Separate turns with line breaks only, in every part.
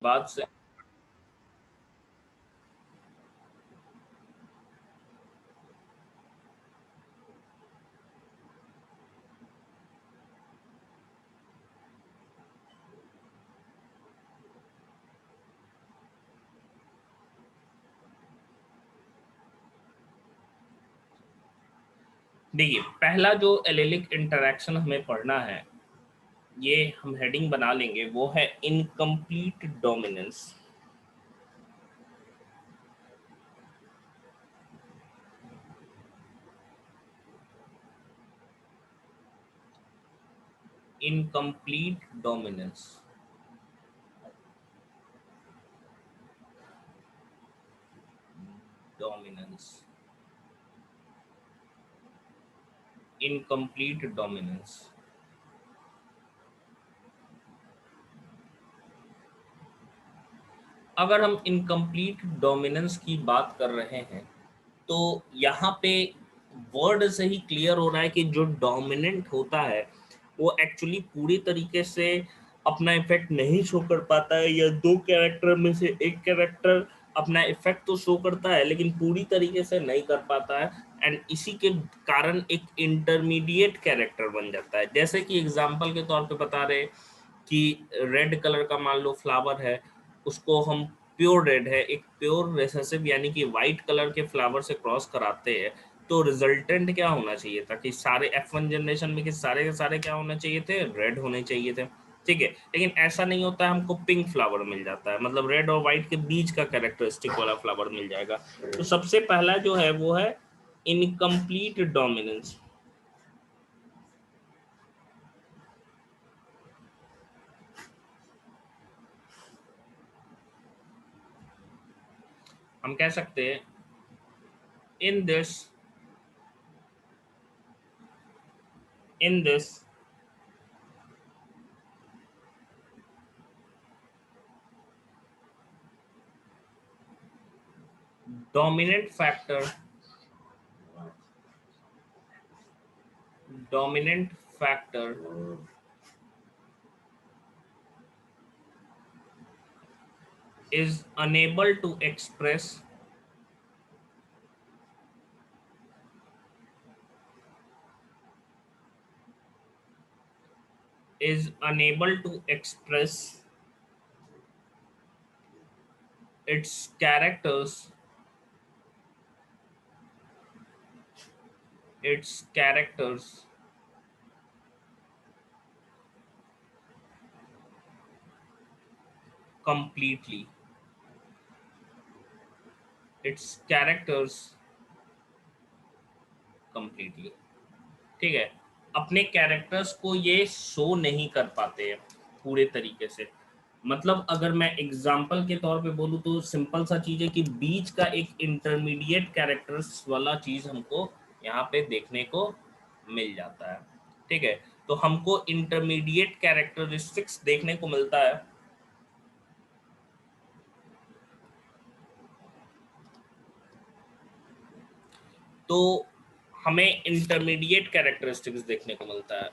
बाद से देखिए, पहला जो एलेलिक इंटरैक्शन हमें पढ़ना है, ये हम हेडिंग बना लेंगे, वो है incomplete dominance. Incomplete dominance. Dominance, incomplete dominance. अगर हम इनकम्प्लीट डोमिनेंस की बात कर रहे हैं, तो यहाँ पे वर्ड से ही क्लियर हो रहा है कि जो डोमिनेंट होता है वो एक्चुअली पूरी तरीके से अपना इफेक्ट नहीं शो कर पाता है, या दो कैरेक्टर में से एक कैरेक्टर अपना इफेक्ट तो शो करता है लेकिन पूरी तरीके से नहीं कर पाता है। एंड इसी के कारण एक इंटरमीडिएट कैरेक्टर बन जाता है। जैसे कि एग्जाम्पल के तौर पे बता रहे कि रेड कलर का मान लो फ्लावर है, उसको हम प्योर रेड है, एक प्योर रिसेसिव यानी कि वाइट कलर के फ्लावर से क्रॉस कराते हैं, तो रिजल्टेंट क्या होना चाहिए था कि सारे F1 जनरेशन में के सारे क्या होने चाहिए थे, रेड होने चाहिए थे। ठीक है, लेकिन ऐसा नहीं होता है, हमको पिंक फ्लावर मिल जाता है, मतलब रेड और व्हाइट के बीच का कैरेक्टरिस्टिक वाला फ्लावर मिल जाएगा। तो सबसे पहला जो है वो है इनकम्प्लीट डोमिनेंस। हम कह सकते हैं in this in this dominant factor dominant factor is unable to express is unable to express its characters completely, its characters completely। ठीक है, अपने कैरेक्टर्स को ये शो नहीं कर पाते हैं पूरे तरीके से। मतलब अगर मैं एग्जाम्पल के तौर पे बोलूँ तो सिंपल सा चीज है कि बीच का एक इंटरमीडिएट कैरेक्टर्स वाला चीज हमको यहाँ पे देखने को मिल जाता है। ठीक है, तो हमको इंटरमीडिएट कैरेक्टरिस्टिक्स देखने को मिलता है। तो हमें इंटरमीडिएट कैरेक्टरिस्टिक्स देखने को मिलता है।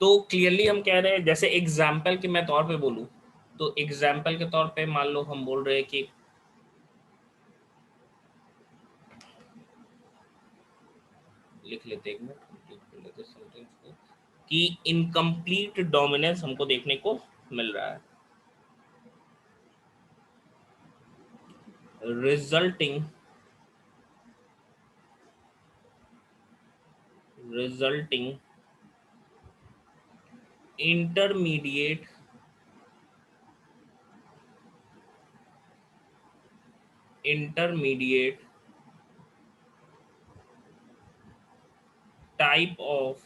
तो क्लियरली हम कह रहे हैं, जैसे एग्जाम्पल के मैं तौर पे बोलूं, तो एग्जाम्पल के तौर पे मान लो हम बोल रहे हैं कि लिख लेते, एक मिनट कंप्लीट कर लेते सेंटेंस को, कि इनकम्प्लीट डोमिनेंस हमको देखने को मिल रहा है, resulting resulting intermediate intermediate type of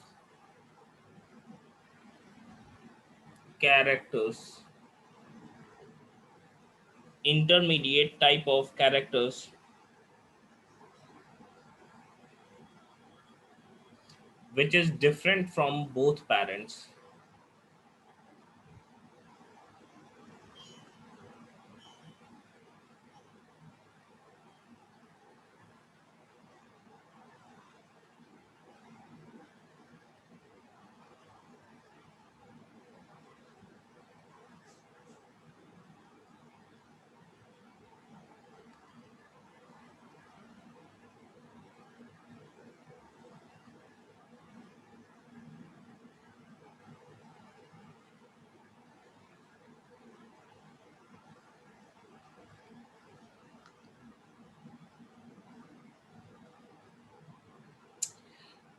characters intermediate type of characters which is different from both parents.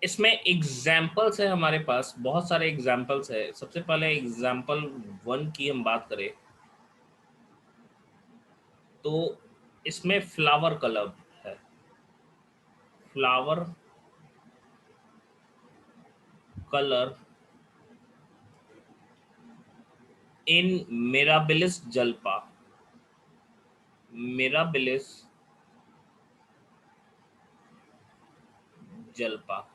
इसमें एग्जाम्पल्स है, हमारे पास बहुत सारे एग्जाम्पल्स है। सबसे पहले एग्जाम्पल वन की हम बात करें तो इसमें फ्लावर कलर है। Flower colour in Mirabilis jalapa. Mirabilis jalapa.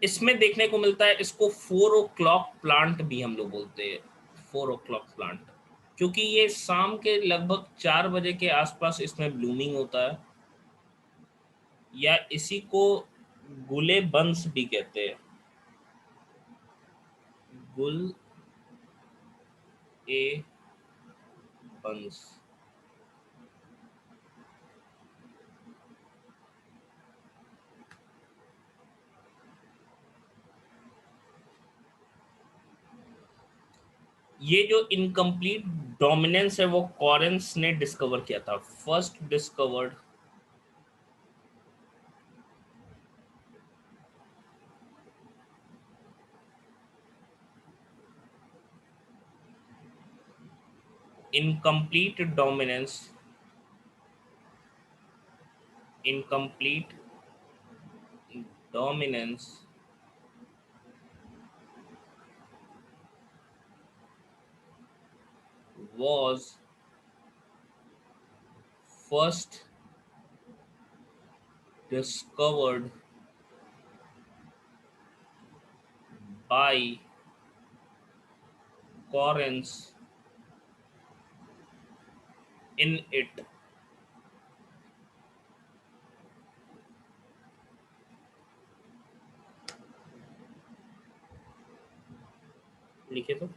इसमें देखने को मिलता है, इसको 4 o'clock प्लांट भी हम लोग बोलते हैं। 4 o'clock प्लांट, क्योंकि ये शाम के लगभग 4 बजे के आसपास इसमें ब्लूमिंग होता है, या इसी को गुले बंस भी कहते हैं। गुल ए बंस। ये जो इनकम्प्लीट डोमिनेंस है वो कॉरेंस ने डिस्कवर किया था, first discovered. Incomplete dominance, incomplete dominance was first discovered by Correns in it। लिखे तो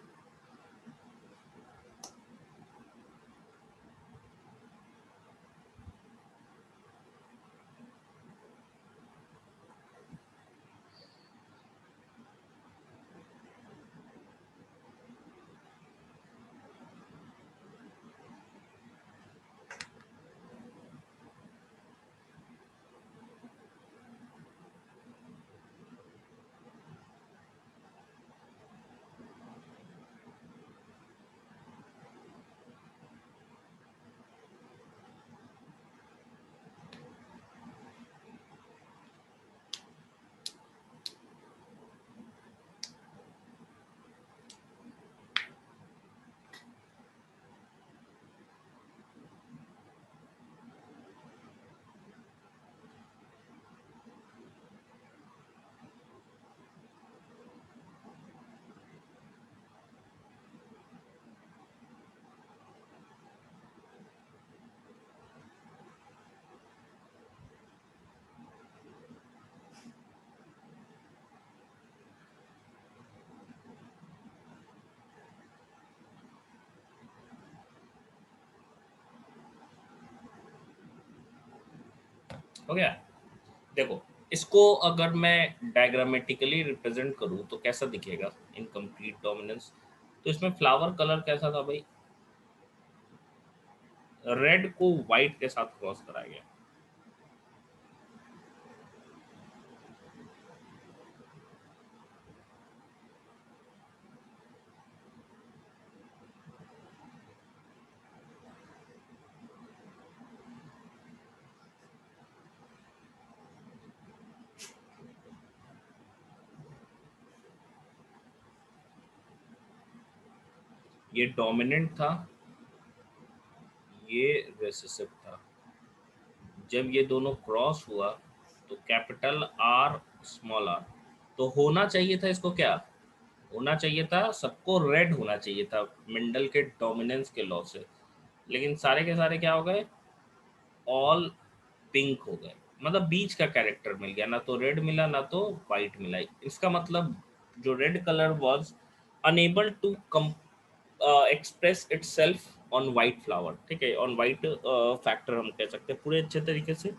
हो गया। देखो, इसको अगर मैं डायग्रामेटिकली रिप्रेजेंट करूं तो कैसा दिखेगा इनकम्प्लीट डोमिनेंस। तो इसमें फ्लावर कलर कैसा था भाई, रेड को व्हाइट के साथ क्रॉस कराया गया। ये डोमिनेंट था, ये रिसेसिव था। जब ये दोनों क्रॉस हुआ तो कैपिटल आर स्मॉल आर, तो होना चाहिए था इसको क्या होना चाहिए था, सबको रेड होना चाहिए था मेंडल के डोमिनेंस के लॉ से, लेकिन सारे के सारे क्या हो गए, ऑल पिंक हो गए। मतलब बीच का कैरेक्टर मिल गया, ना तो रेड मिला ना तो वाइट मिला। इसका मतलब जो red colour was unable to express itself on white flower, ठीक है, ऑन वाइट फैक्टर हम कह सकते हैं, पूरे अच्छे तरीके से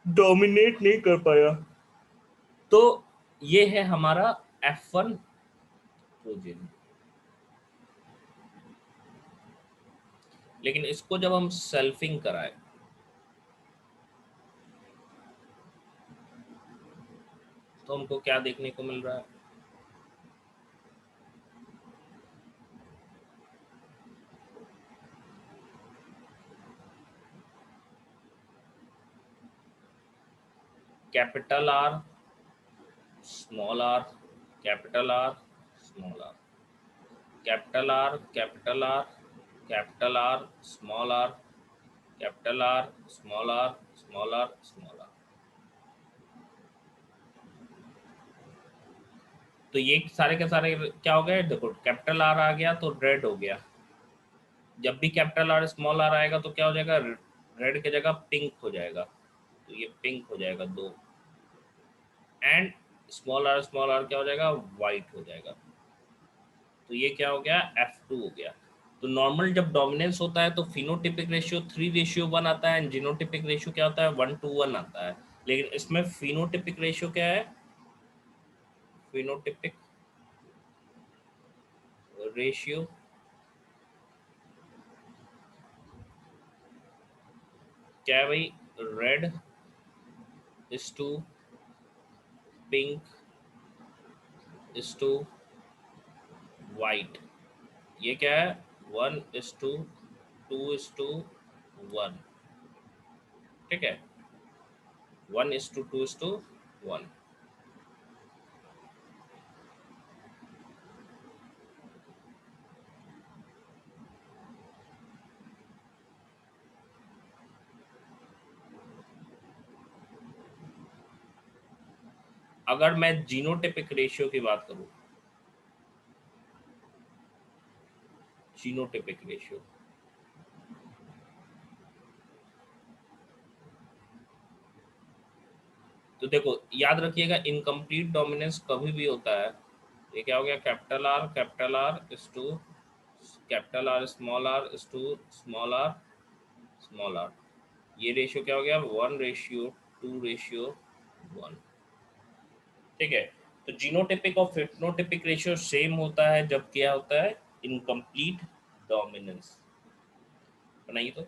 डोमिनेट नहीं कर पाया। तो ये है हमारा F1 प्रोजेन। लेकिन इसको जब हम सेल्फिंग कराए तो हमको क्या देखने को मिल रहा है, capital R small R, capital R small R, capital R capital R, capital R small R, capital R small R small R small R. तो ये सारे के सारे क्या हो गए, देखो कैपिटल आर आ गया तो रेड हो गया, जब भी कैपिटल आर स्मॉल आर आएगा तो क्या हो जाएगा, रेड की जगह पिंक हो जाएगा, तो ये पिंक हो जाएगा दो, एंड स्मॉल आर क्या हो जाएगा, वाइट हो जाएगा। तो ये क्या हो गया, F2 हो गया। तो नॉर्मल जब डोमिनेंस होता है तो फिनोटिपिक रेशियो 3:1 आता है, एंड जीनोटिपिक रेशियो क्या होता है, 1:1 आता है। लेकिन इसमें फिनोटिपिक रेशियो क्या है, फिनोटिपिक रेशियो क्या है भाई, red is to pink is to white. ये क्या है, 1:2:1, ठीक है, 1:2:1। अगर मैं जीनोटिपिक रेशियो की बात करूं, जीनोटिपिक रेशियो, तो देखो याद रखिएगा इनकम्प्लीट डोमिनेंस कभी भी होता है, ये क्या हो गया, capital R is to capital R is to small R small R, ये रेशियो क्या हो गया, 1:2:1, ठीक है। तो जीनोटिपिक और फिनोटिपिक रेशियो सेम होता है जब क्या होता है, इनकम्प्लीट डोमिनेंस। बनाइए तो।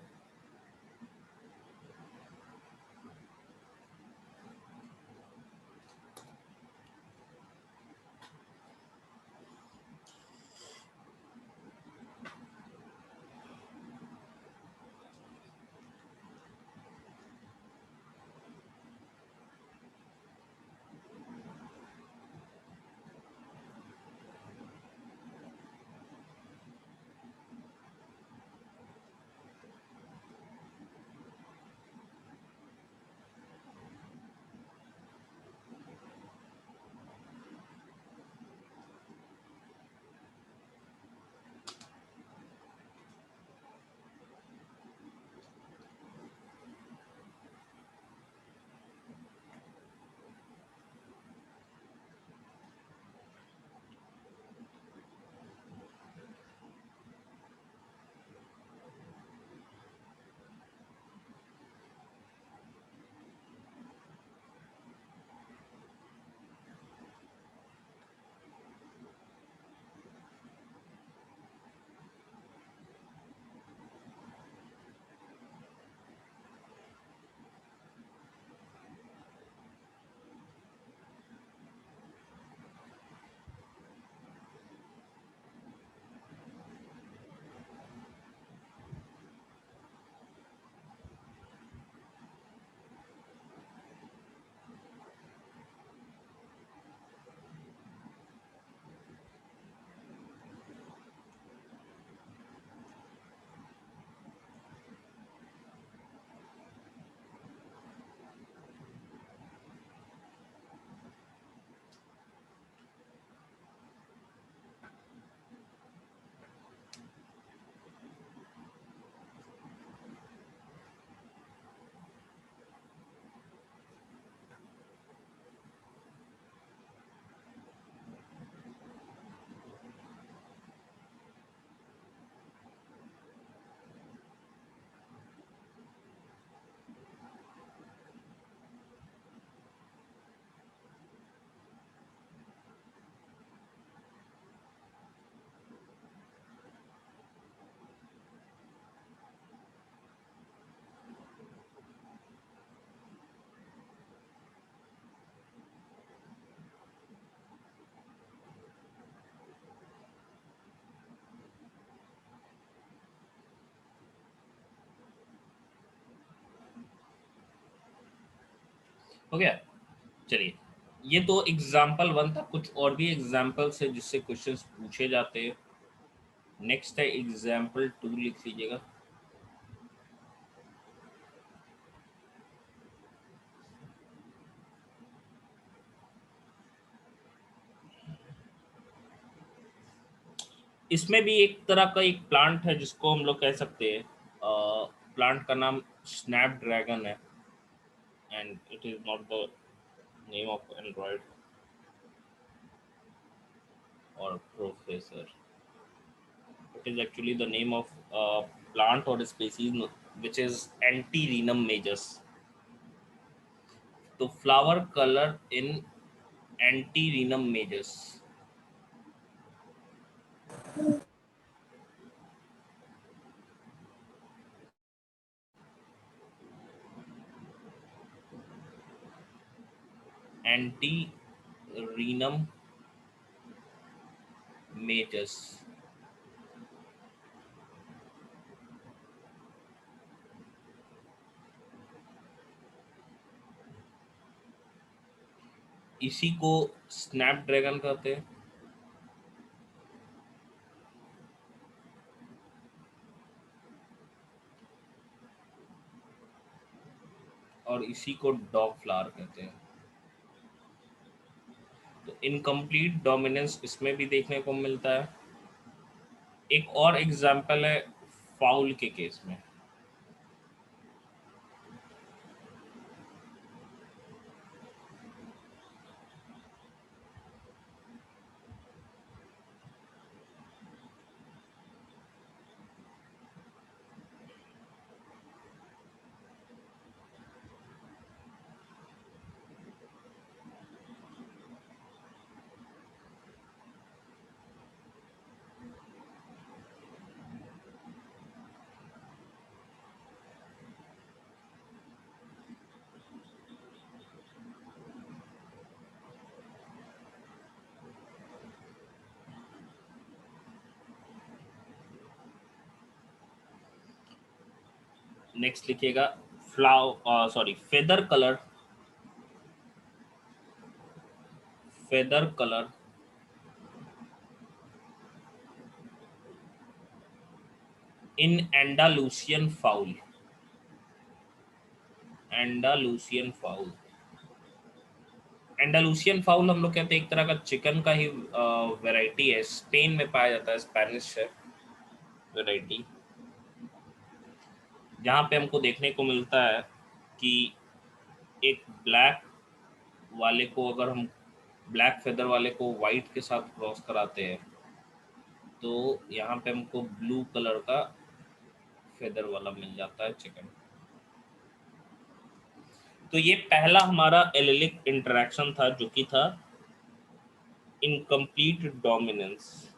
हो गया। चलिए, ये तो एग्जाम्पल 1 था, कुछ और भी एग्जाम्पल्स है जिससे क्वेश्चंस पूछे जाते हैं। नेक्स्ट है एग्जाम्पल 2, लिख लीजिएगा। इसमें भी एक तरह का एक प्लांट है जिसको हम लोग कह सकते हैं, प्लांट का नाम स्नैप ड्रैगन है, and it is not the name of Android or professor. It is actually the name of plant or species which is Antirrhinum majus. तो flower color in Antirrhinum majus. Antirrhinum majus. इसी को Snapdragon कहते हैं, और इसी को dog flower कहते हैं। तो इनकम्प्लीट डोमिनेंस इसमें भी देखने को मिलता है। एक और एग्जाम्पल है फाउल के केस में। नेक्स्ट लिखिएगा फेदर कलर इन एंडालूसियन फाउल हम लोग कहते हैं, एक तरह का चिकन का ही वैरायटी है, स्पेन में पाया जाता है, स्पेनिश है वैरायटी, जहाँ पे हमको देखने को मिलता है कि एक ब्लैक फेदर वाले को वाइट के साथ क्रॉस कराते हैं, तो यहाँ पे हमको ब्लू कलर का फेदर वाला मिल जाता है चिकन। तो ये पहला हमारा एलिलिक इंटरेक्शन था जो कि था इनकम्प्लीट डोमिनेंस।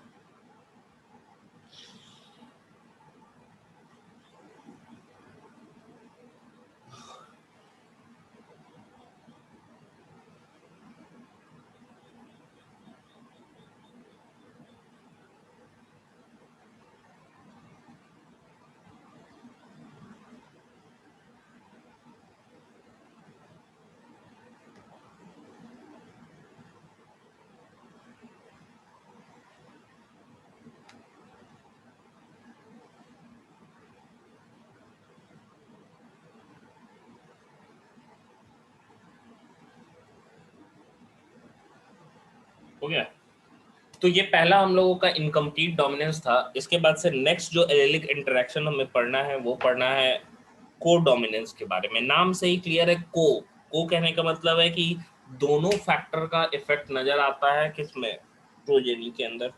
हो गया। तो ये पहला हम लोगों का इनकम्प्लीट डोमिनेंस था। इसके बाद से नेक्स्ट जो एलिलिक इंटरेक्शन हमें पढ़ना है वो पढ़ना है को डोमिनेंस के बारे में। नाम से ही क्लियर है, को कहने का मतलब है कि दोनों फैक्टर का इफेक्ट नजर आता है किसमें, प्रोजेनी के अंदर।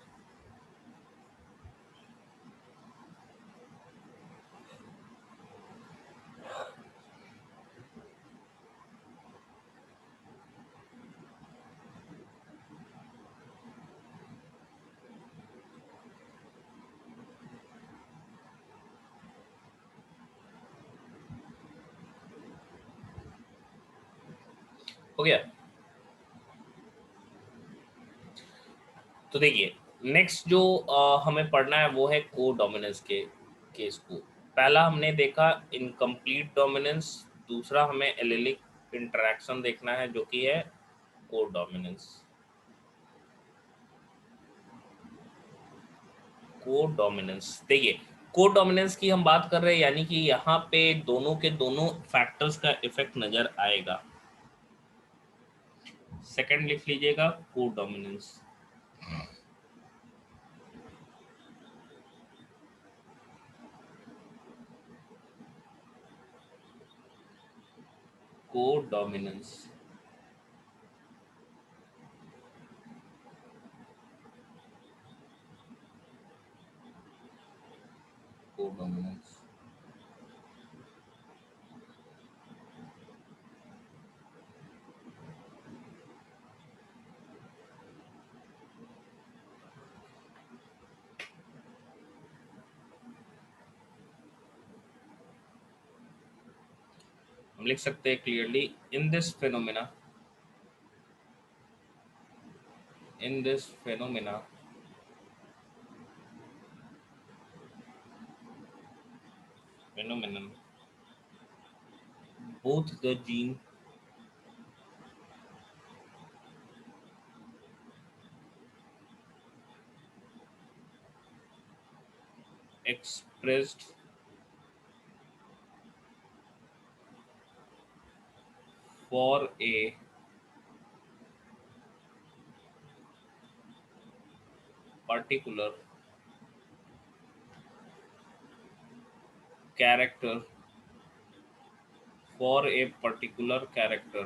हो गया। तो देखिए, नेक्स्ट जो हमें पढ़ना है वो है को डोमिनेंस के केस को। पहला हमने देखा इनकम्प्लीट डोमिनेंस, दूसरा हमें एलिलिक इंटरेक्शन देखना है जो कि है कोडोमिनेंस। कोडोमिनेंस देखिए, कोडोमिनेंस की हम बात कर रहे हैं, यानी कि यहाँ पे दोनों के दोनों फैक्टर्स का इफेक्ट नजर आएगा। सेकंड लिख लीजिएगा, कोडोमिनेंस। कोडोमिनेंस कोडोमिनेंस हम लिख सकते हैं clearly, in this phenomena, in this phenomena phenomenon both the gene expressed for a particular character, for a particular character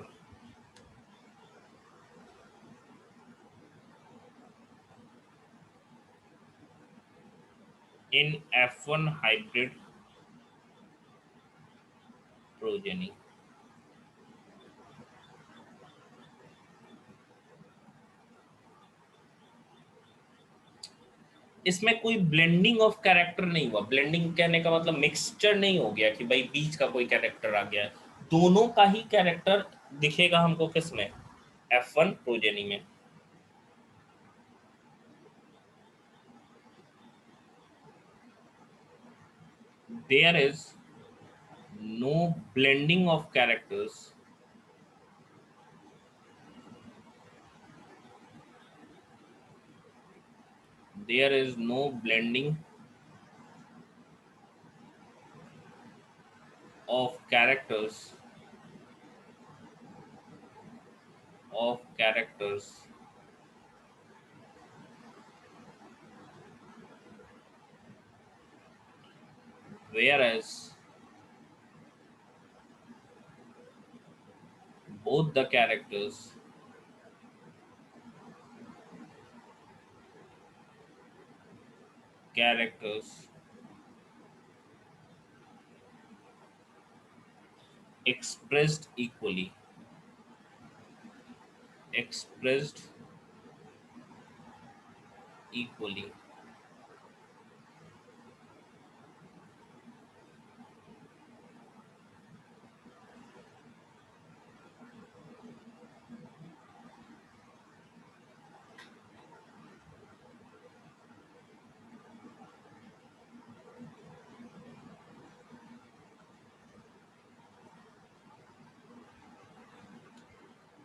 in F1 hybrid progeny। इसमें कोई ब्लेंडिंग ऑफ कैरेक्टर नहीं हुआ। ब्लेंडिंग कहने का मतलब मिक्सचर नहीं हो गया कि भाई बीच का कोई कैरेक्टर आ गया है। दोनों का ही कैरेक्टर दिखेगा हमको किसमें, F1 प्रोजेनी में। There is no blending of characters there is no blending of characters whereas both the characters expressed equally, expressed equally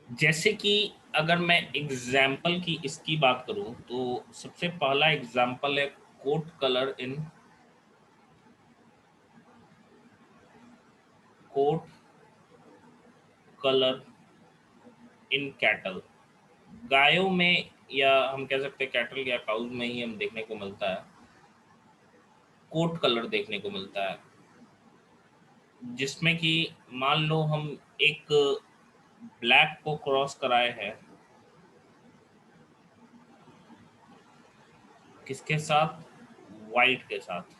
जैसे कि अगर मैं एग्जाम्पल की इसकी बात करूं तो सबसे पहला एग्जाम्पल है coat colour in coat colour in cattle. गायों में या हम कह सकते हैं कैटल या काउज में ही हम देखने को मिलता है, कोट कलर देखने को मिलता है, जिसमें कि मान लो हम एक ब्लैक को क्रॉस कराए हैं किसके साथ, वाइट के साथ।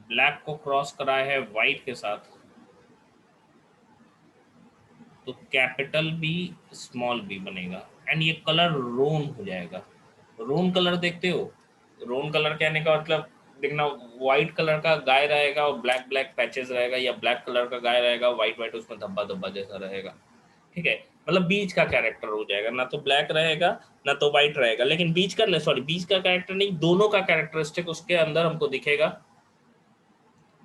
ब्लैक को क्रॉस कराया है वाइट के साथ, तो कैपिटल बी स्मॉल बी बनेगा एंड ये कलर रोन हो जाएगा। रोन कलर देखते हो, रोन कलर कहने का मतलब देखना, व्हाइट कलर का गाय रहेगा और ब्लैक ब्लैक पैचेस रहेगा, या ब्लैक कलर का गाय रहेगा व्हाइट व्हाइट उसमें धब्बा धब्बा जैसा रहेगा। ठीक है, मतलब बीच का कैरेक्टर हो जाएगा, ना तो ब्लैक रहेगा ना तो व्हाइट रहेगा, लेकिन बीच का नहीं, सॉरी बीच का कैरेक्टर नहीं, दोनों का कैरेक्टरिस्टिक उसके अंदर हमको दिखेगा,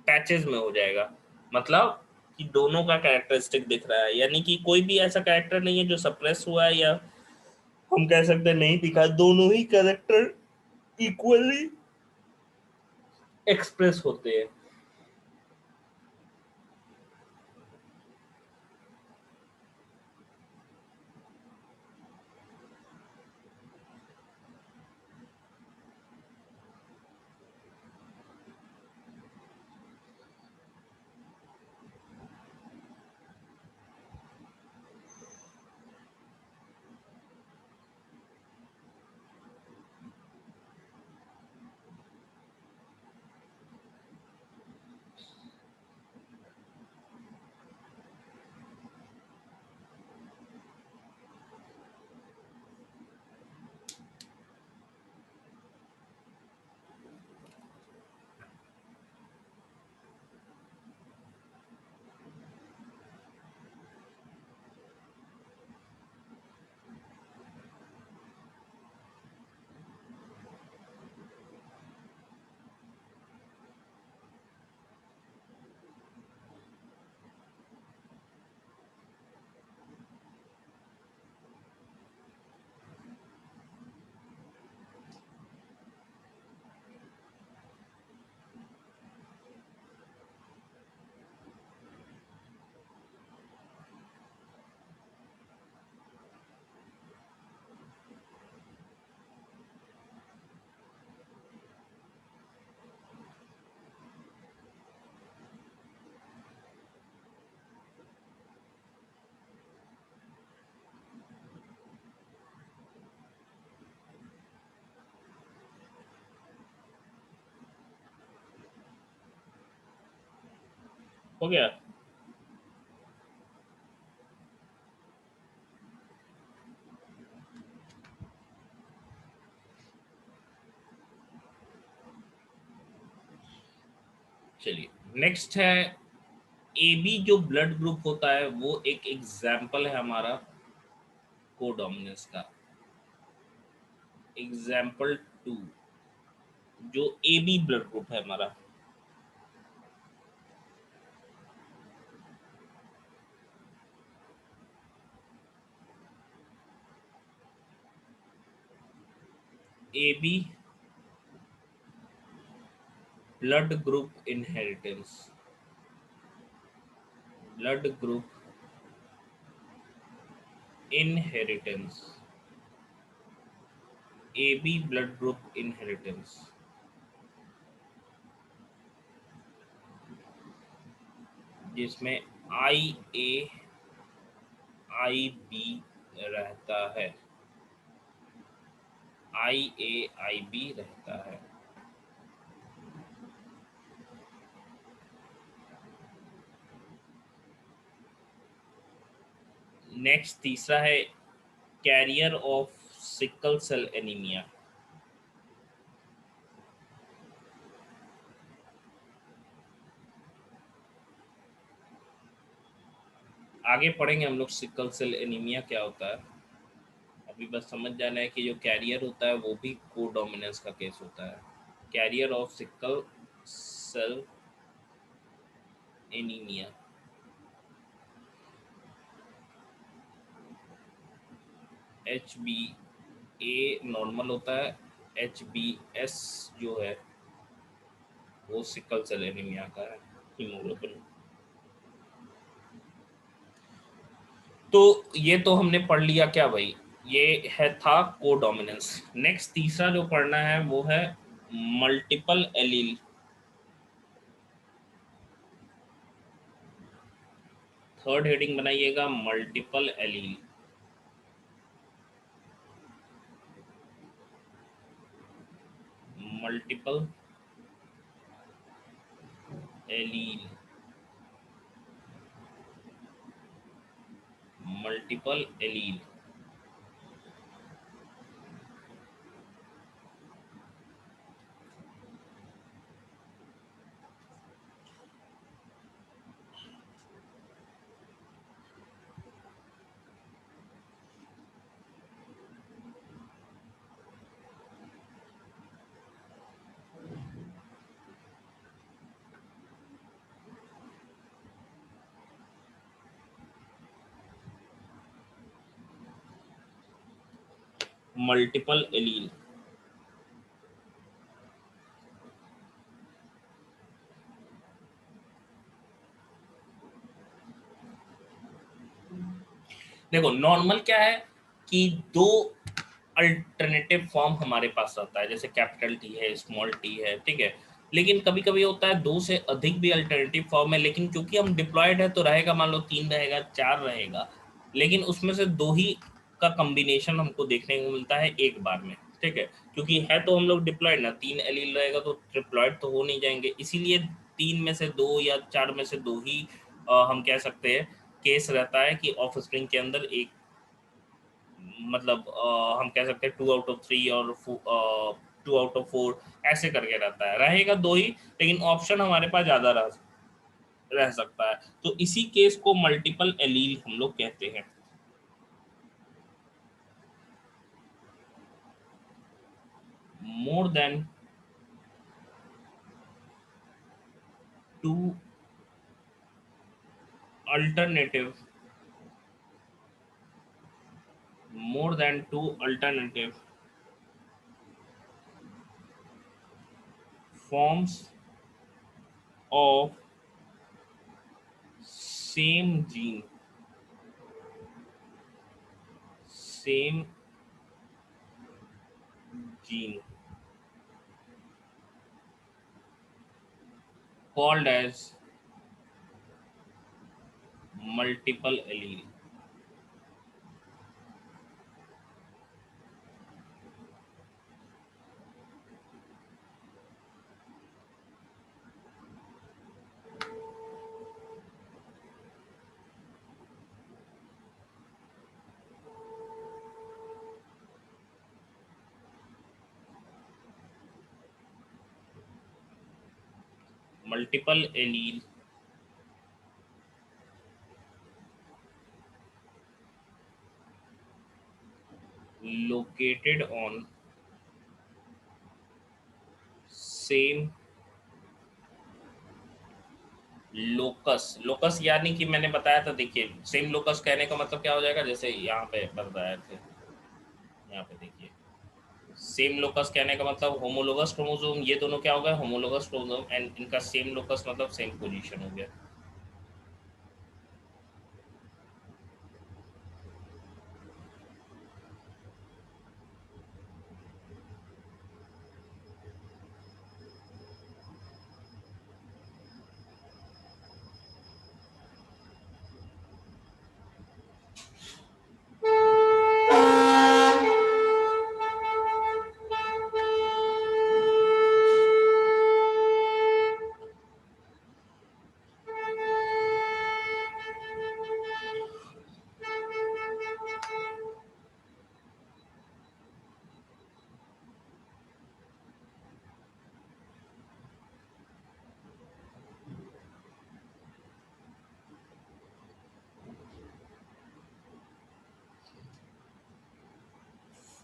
पैचेस में हो जाएगा। मतलब कि दोनों का कैरेक्टरिस्टिक दिख रहा है, यानी कि कोई भी ऐसा कैरेक्टर नहीं है जो सप्रेस हुआ है, या हम कह सकते हैं नहीं दिखा, दोनों ही कैरेक्टर इक्वली एक्सप्रेस होते हैं। हो गया। चलिए, नेक्स्ट है ए बी। जो ब्लड ग्रुप होता है वो एक एग्जाम्पल है हमारा कोडोमिनेंस का। एग्जाम्पल टू, जो ए बी ब्लड ग्रुप है हमारा, A B blood group inheritance, blood group inheritance, A B blood group inheritance, जिसमें आई ए आई बी रहता है, आई ए आई बी रहता है। नेक्स्ट तीसरा है carrier of sickle cell anaemia. आगे पढ़ेंगे हम लोग सिकल सेल एनीमिया क्या होता है, अभी बस समझ जाना है कि जो कैरियर होता है वो भी कोडोमिनेंस का केस होता है। Carrier of sickle cell anaemia, H B A normal होता है, एच बी एस जो है वो सिकल सेल एनीमिया का है, हीमोग्लोबिन। तो ये तो हमने पढ़ लिया क्या भाई, ये है था कोडोमिनेंस। नेक्स्ट तीसरा जो पढ़ना है वो है मल्टीपल एलील। थर्ड हेडिंग बनाइएगा multiple allele. Multiple allele, multiple allele. Multiple allele. देखो नॉर्मल क्या है कि दो अल्टरनेटिव फॉर्म हमारे पास रहता है, जैसे कैपिटल टी है, स्मॉल टी है, ठीक है। लेकिन कभी कभी होता है दो से अधिक भी अल्टरनेटिव फॉर्म है, लेकिन क्योंकि हम डिप्लॉयड है तो रहेगा, मान लो तीन रहेगा, चार रहेगा, लेकिन उसमें से दो ही का कॉम्बिनेशन हमको देखने को मिलता है एक बार में, ठीक है। क्योंकि है तो हम लोग डिप्लॉयड ना, तीन एलील रहेगा तो ट्रिप्लॉयड तो हो नहीं जाएंगे, इसीलिए तीन में से दो या चार में से दो ही हम कह सकते हैं केस रहता है कि ऑफ स्प्रिंग के अंदर एक, मतलब हम कह सकते हैं 2 आउट ऑफ 3 और 2 आउट ऑफ 4 ऐसे करके रहता है, रहेगा दो ही, लेकिन ऑप्शन हमारे पास ज्यादा रह सकता है, तो इसी केस को मल्टीपल एलील हम लोग कहते हैं। More than two alternative more than two alternative forms of same gene same gene called as multiple allele। multiple allele located on same locus. Locus यानी कि मैंने बताया था, देखिए सेम लोकस कहने का मतलब क्या हो जाएगा, जैसे यहाँ पे बताए थे, यहाँ पे देखिए सेम लोकस कहने का मतलब होमोलोगस क्रोमोसोम, ये दोनों क्या हो गए, होमोलोगस क्रोमोसोम, एंड इनका सेम लोकस मतलब सेम पोजीशन हो गया।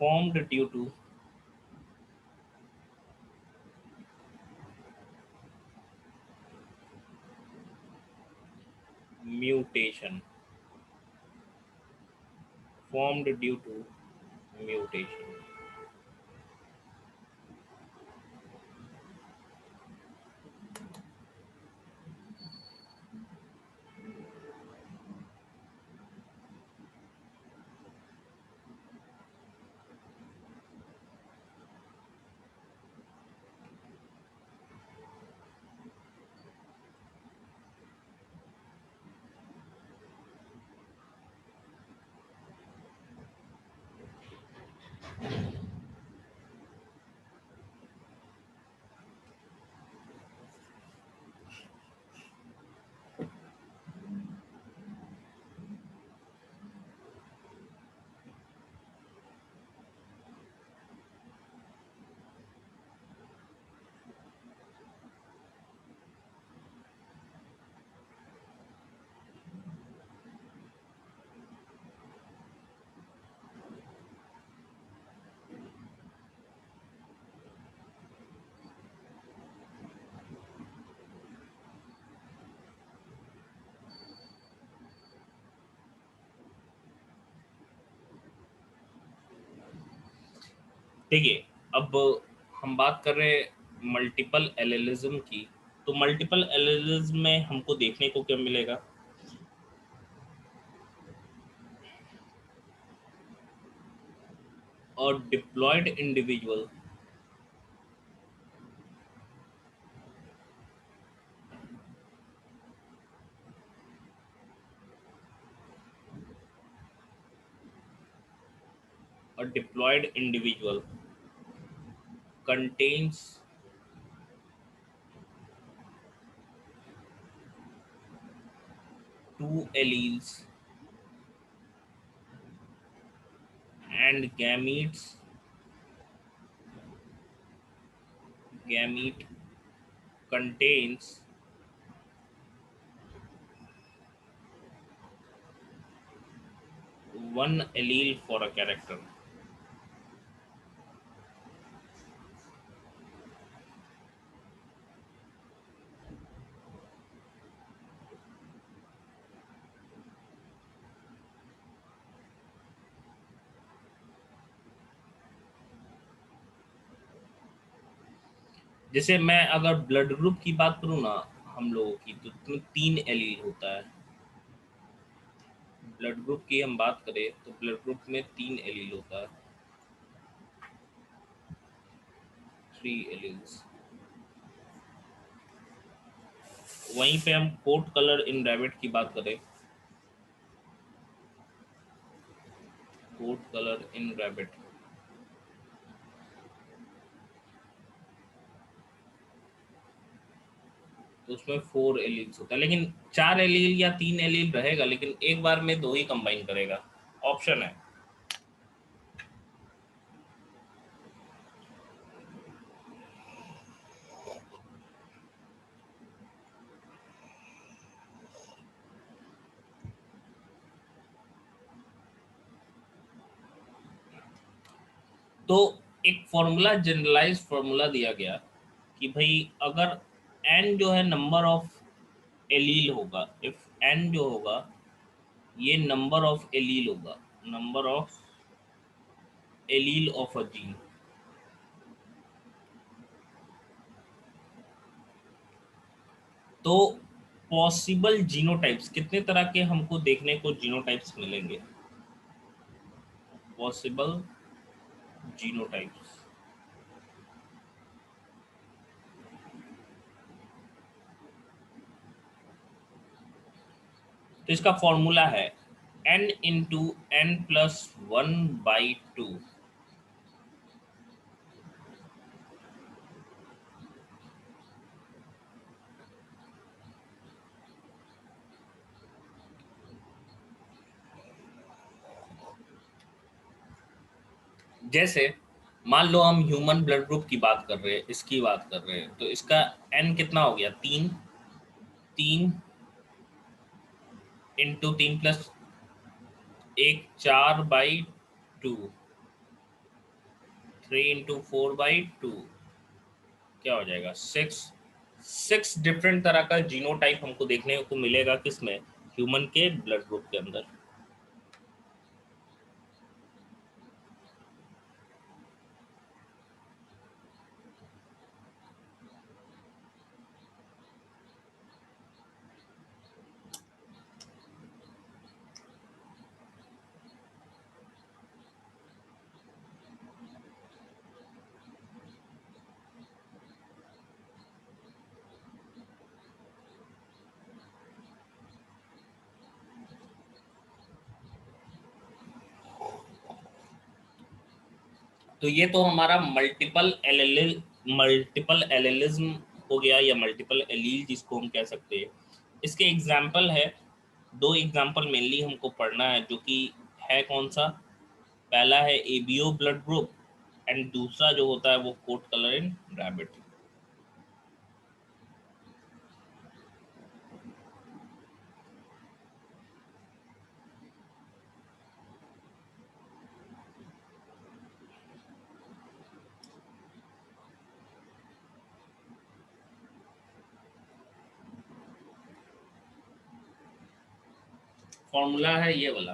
Formed due to mutation, formed due to mutation। देखिए, अब हम बात कर रहे हैं मल्टीपल एलेलिज्म की। तो मल्टीपल एलेलिज्म में हमको देखने को क्या मिलेगा? और डिप्लॉयड इंडिविजुअल और diploid individual contains two alleles and gamete contains one allele for a character. जैसे मैं अगर ब्लड ग्रुप की बात करूँ ना हम लोगों की, तो उसमें 3 एलील होता है। ब्लड ग्रुप की हम बात करें तो ब्लड ग्रुप में 3 एलील होता है, 3 एलील्स। वहीं पे हम कोट कलर इन रैबिट की बात करें, कोट कलर इन रैबिट, तो उसमें 4 एलील्स होता है, लेकिन 4 एलील या 3 एलील रहेगा, लेकिन एक बार में 2 ही कंबाइन करेगा। ऑप्शन है। तो एक फॉर्मूला, जनरलाइज फॉर्मूला दिया गया कि भाई अगर n जो है नंबर ऑफ एलील होगा, इफ n जो होगा ये नंबर ऑफ एलील होगा, number of allele of a gene. तो पॉसिबल जीनोटाइप्स कितने तरह के हमको देखने को जीनोटाइप्स मिलेंगे? पॉसिबल जीनोटाइप्स, तो इसका फॉर्मूला है n इंटू n प्लस 1/2। जैसे मान लो हम ह्यूमन ब्लड ग्रुप की बात कर रहे हैं, इसकी बात कर रहे हैं, तो इसका n कितना हो गया? 3। 3 इंटू 3 प्लस 1, 4/2। 3 इंटू 4/2 क्या हो जाएगा? 6। 6 डिफरेंट तरह का जीनोटाइप हमको देखने को मिलेगा किसमें? ह्यूमन के ब्लड ग्रुप के अंदर। तो ये तो हमारा मल्टीपल एलेलिज्म हो गया, या मल्टीपल एलील जिसको हम कह सकते हैं। इसके एग्जाम्पल है, 2 एग्जाम्पल मेनली हमको पढ़ना है, जो कि है कौन सा? पहला है एबीओ ब्लड ग्रुप, एंड दूसरा जो होता है वो coat colour in rabbit. Formula है ये वाला।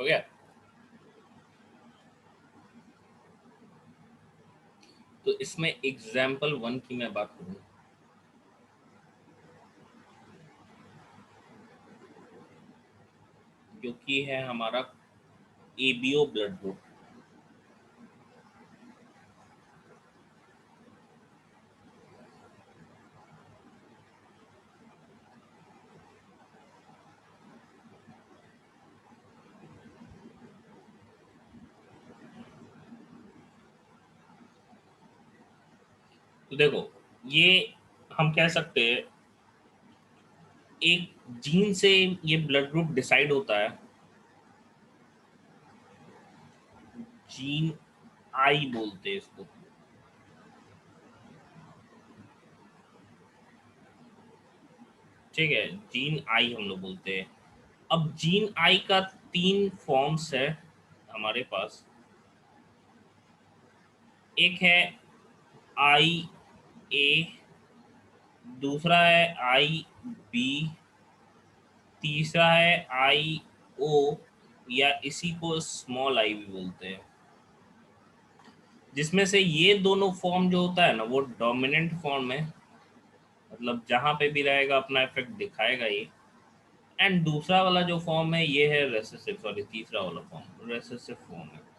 हो गया। तो इसमें एग्जाम्पल 1 की मैं बात करूँ, जो कि है हमारा एबीओ ब्लड ग्रुप। तो देखो, ये हम कह सकते हैं एक जीन से ये ब्लड ग्रुप डिसाइड होता है। जीन आई बोलते हैं इसको। ठीक है, जीन आई हम लोग बोलते हैं। अब जीन आई का 3 फॉर्म्स है हमारे पास। एक है आई ए, दूसरा है आई बी, तीसरा है आई ओ, या इसी को स्मॉल आई भी बोलते हैं। जिसमें से ये दोनों फॉर्म जो होता है ना, वो डोमिनेंट फॉर्म है, मतलब जहां पे भी रहेगा अपना इफेक्ट दिखाएगा ये। एंड दूसरा वाला जो फॉर्म है ये है रेसेसिव, सॉरी तीसरा वाला फॉर्म रेसेसिव फॉर्म है।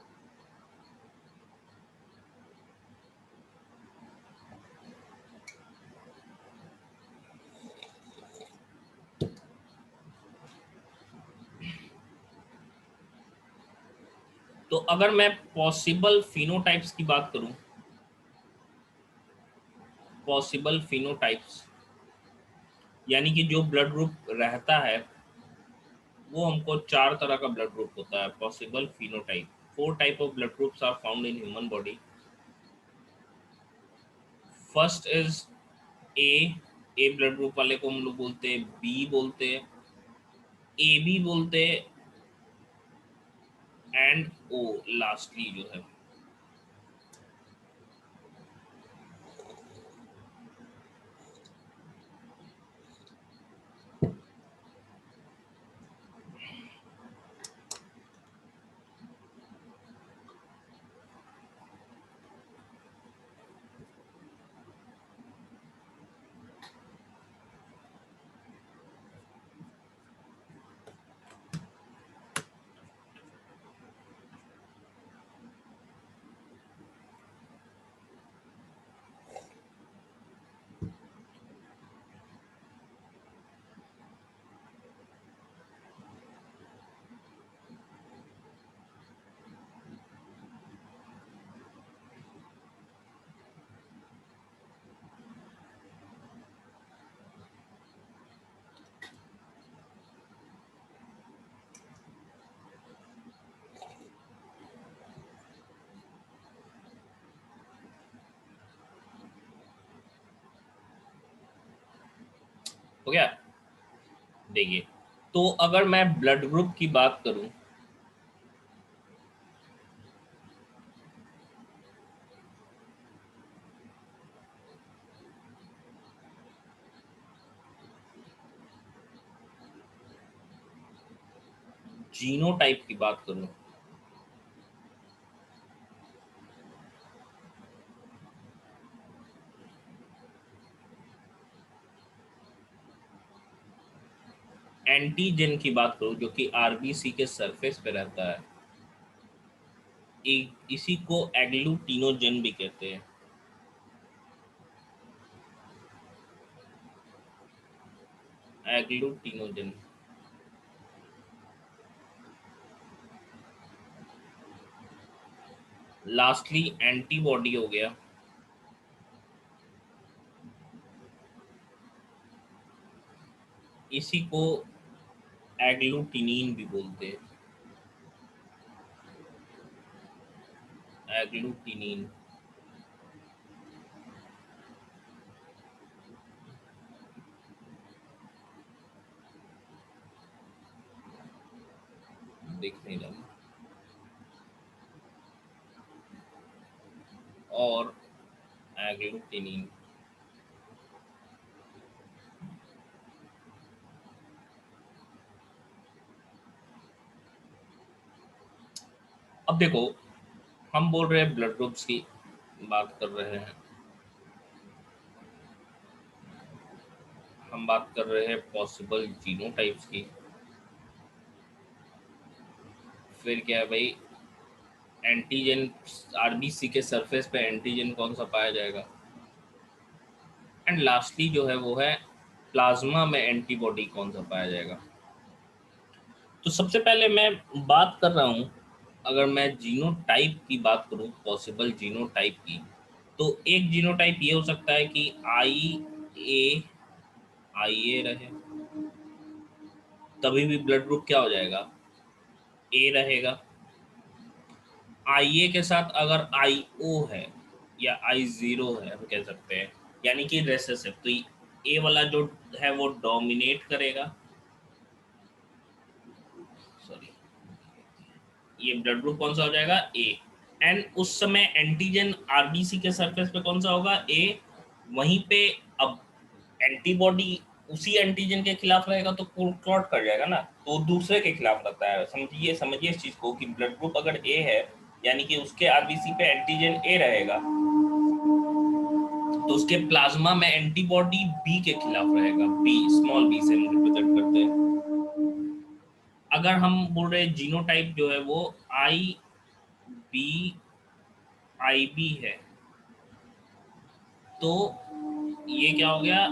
तो अगर मैं पॉसिबल फिनोटाइप्स की बात करूं, पॉसिबल फिनोटाइप्स यानी कि जो ब्लड ग्रुप रहता है, वो हमको 4 तरह का ब्लड ग्रुप होता है possible phenotype. 4 type of blood groups are found in human body. First is A. A blood group वाले को हम लोग बोलते हैं, बी बोलते हैं, ए बी बोलते हैं, एंड ओ लास्टली जो है। हो गया। देखिए, तो अगर मैं ब्लड ग्रुप की बात करूं, जीनोटाइप की बात करूं, एंटीजन की बात करूं जो कि आरबीसी के सरफेस पे रहता है, इसी को एग्लूटिनोजन भी कहते हैं। एग्लूटिनोजन। लास्टली एंटीबॉडी हो गया, इसी को एग्लूटिनिन भी बोलते हैं। एग्लूटिनिन। दिख नहीं लगा। और एग्लूटिनिन। अब देखो, हम बोल रहे हैं ब्लड ग्रुप्स की बात कर रहे हैं, हम बात कर रहे हैं पॉसिबल जीनोटाइप्स की। फिर क्या है भाई, एंटीजन, आरबीसी के सरफेस पे एंटीजन कौन सा पाया जाएगा, एंड लास्टली जो है वो है प्लाज्मा में एंटीबॉडी कौन सा पाया जाएगा। तो सबसे पहले मैं बात कर रहा हूँ, अगर मैं जीनोटाइप की बात करूँ, पॉसिबल जीनोटाइप की, तो एक जीनोटाइप ये हो सकता है कि ए आई ए रहे, तभी भी ब्लड ग्रुप क्या हो जाएगा, ए रहेगा। आई ए के साथ अगर आई ओ है या आई जीरो है, हम कह सकते हैं, यानी कि रेसेसिव, तो ए वाला जो है वो डोमिनेट करेगा, सॉरी, ये ब्लड ग्रुप कौन सा हो जाएगा, ए। एंड उस समय एंटीजन आरबीसी के सरफेस पे कौन सा होगा, ए। वहीं पे अब एंटीबॉडी उसी एंटीजन के खिलाफ रहेगा तो क्लॉट कर जाएगा ना, तो दूसरे के खिलाफ रहता है। समझिए समझिए इस चीज को कि ब्लड ग्रुप अगर ए है, यानी कि उसके आरबीसी पे एंटीजन ए रहेगा, तो उसके प्लाज्मा में एंटीबॉडी बी के खिलाफ रहेगा, बी, स्मॉल बी से हम रिप्रेजेंट करते हैं। अगर हम बोल रहे हैं जीनोटाइप जो है वो आई बी आई बी है, तो ये क्या हो गया,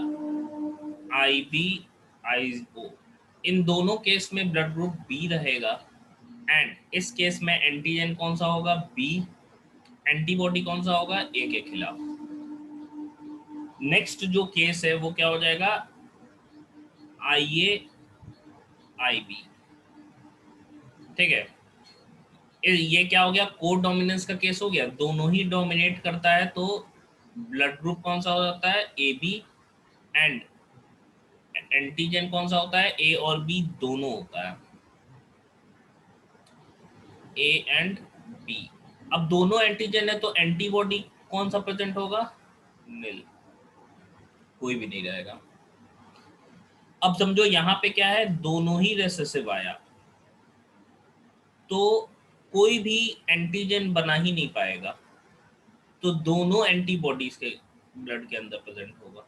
आई बी आई ओ। इन दोनों केस में ब्लड ग्रुप बी रहेगा, एंड इस केस में एंटीजन कौन सा होगा, बी। एंटीबॉडी कौन सा होगा, ए के खिलाफ। नेक्स्ट जो केस है वो क्या हो जाएगा, आई ए आई बी। ठीक है, ये क्या हो गया, को डोमिनेंस का केस हो गया, दोनों ही डोमिनेट करता है, तो ब्लड ग्रुप कौन सा हो जाता है, ए बी। एंड एंटीजन कौन सा होता है, ए और बी दोनों होता है, ए एंड बी। अब दोनों एंटीजन है तो एंटीबॉडी कौन सा प्रेजेंट होगा, नील, कोई भी नहीं रहेगा। अब समझो यहाँ पे क्या है, दोनों ही रेसेसिव आया, तो कोई भी एंटीजन बना ही नहीं पाएगा, तो दोनों एंटीबॉडीज के ब्लड के अंदर प्रेजेंट होगा।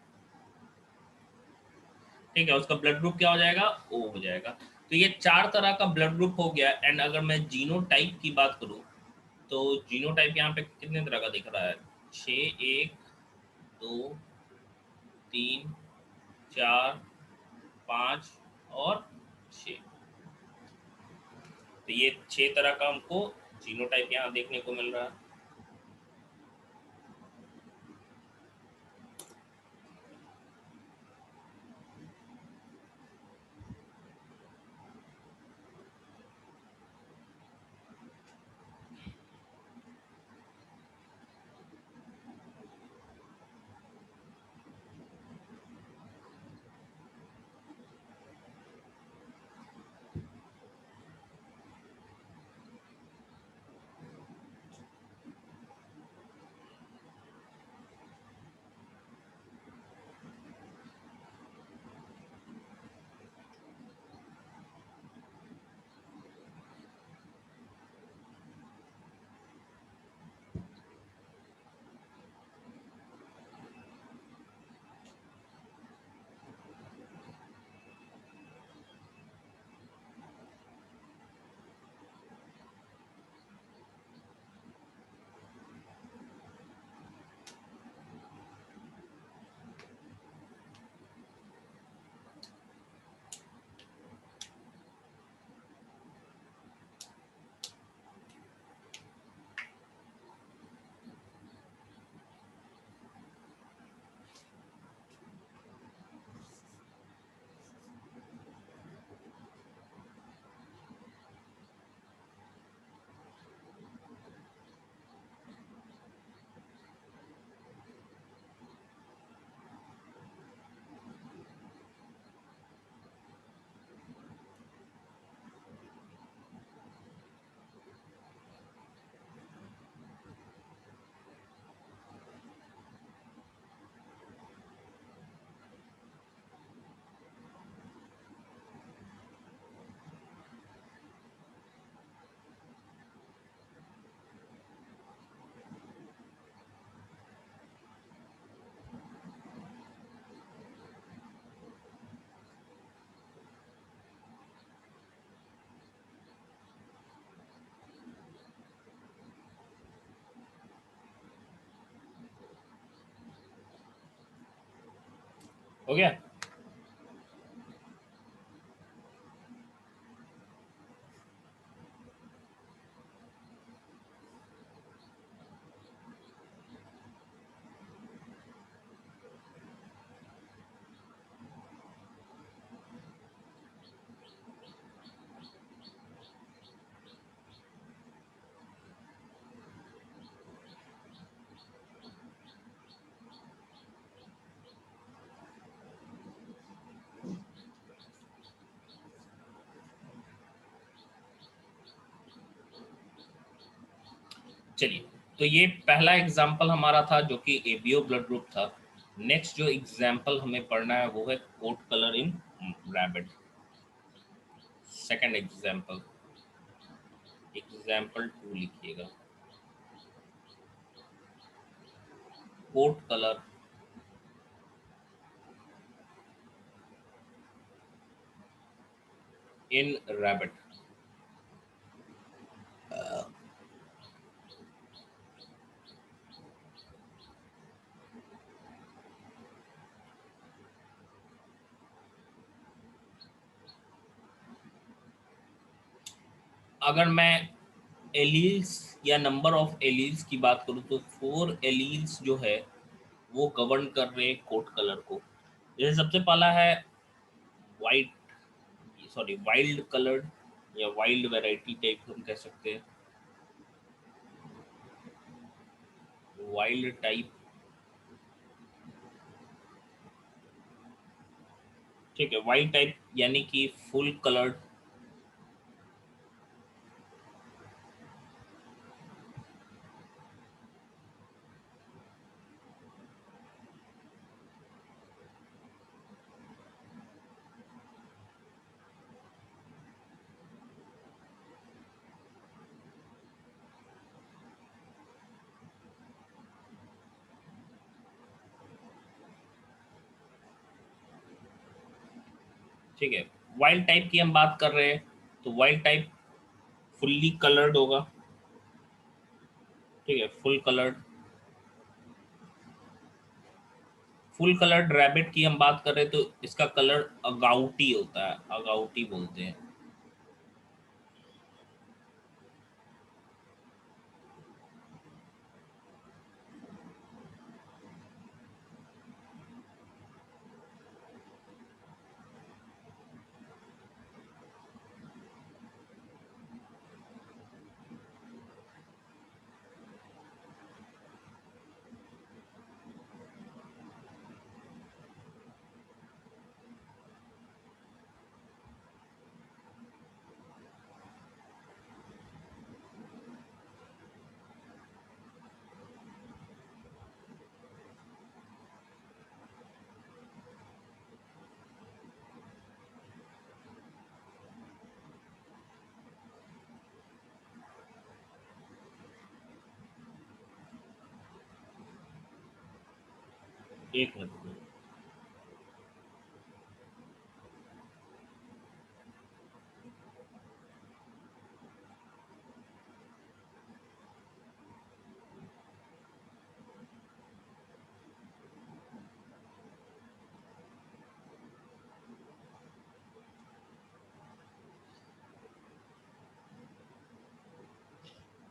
ठीक है, उसका ब्लड ग्रुप क्या हो जाएगा, ओ हो जाएगा। तो ये चार तरह का ब्लड ग्रुप हो गया। एंड अगर मैं जीनोटाइप की बात करूं, तो जीनोटाइप यहाँ पे कितने तरह का दिख रहा है, 6, 1, 2, 3, 4, 5 और 6। तो ये 6 तरह का हमको जीनोटाइप यहाँ देखने को मिल रहा है। हो गया। चलिए, तो ये पहला एग्जाम्पल हमारा था जो कि एबीओ ब्लड ग्रुप था। नेक्स्ट जो एग्जाम्पल हमें पढ़ना है वो है coat colour in rabbit. Second example, example 2 लिखिएगा। Coat colour in rabbit. अगर मैं एलील्स या नंबर ऑफ एलील्स की बात करूं तो 4 एलील्स जो है वो गवर्न कर रहे हैं कोट कलर को। जैसे सबसे पहला है वाइट, सॉरी वाइल्ड कलर्ड या वाइल्ड वैरायटी टाइप हम कह सकते हैं, वाइल्ड टाइप। ठीक है, वाइल्ड टाइप यानी कि फुल कलर्ड। ठीक है, वाइल्ड टाइप की हम बात कर रहे हैं तो वाइल्ड टाइप फुल्ली कलर्ड होगा। ठीक है, full coloured. Full coloured rabbit की हम बात कर रहे हैं तो इसका कलर अगाउटी होता है, अगाउटी बोलते हैं। एक मिनट।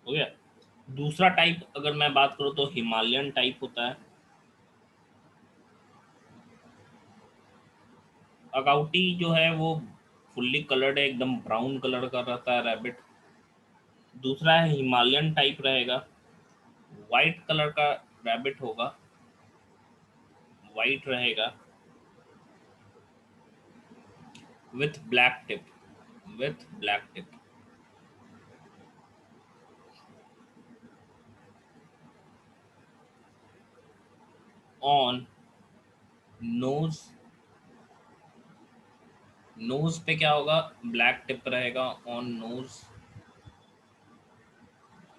हो गया। दूसरा टाइप अगर मैं बात करूं तो हिमालयन टाइप होता है। अगाउटी जो है वो फुल्ली कलर्ड है, एकदम ब्राउन कलर का रहता है रैबिट। दूसरा है हिमालयन टाइप रहेगा, वाइट कलर का रैबिट होगा, वाइट रहेगा with black tip, with black tip on nose. Nose पे क्या होगा, ब्लैक टिप रहेगा ऑन नोज।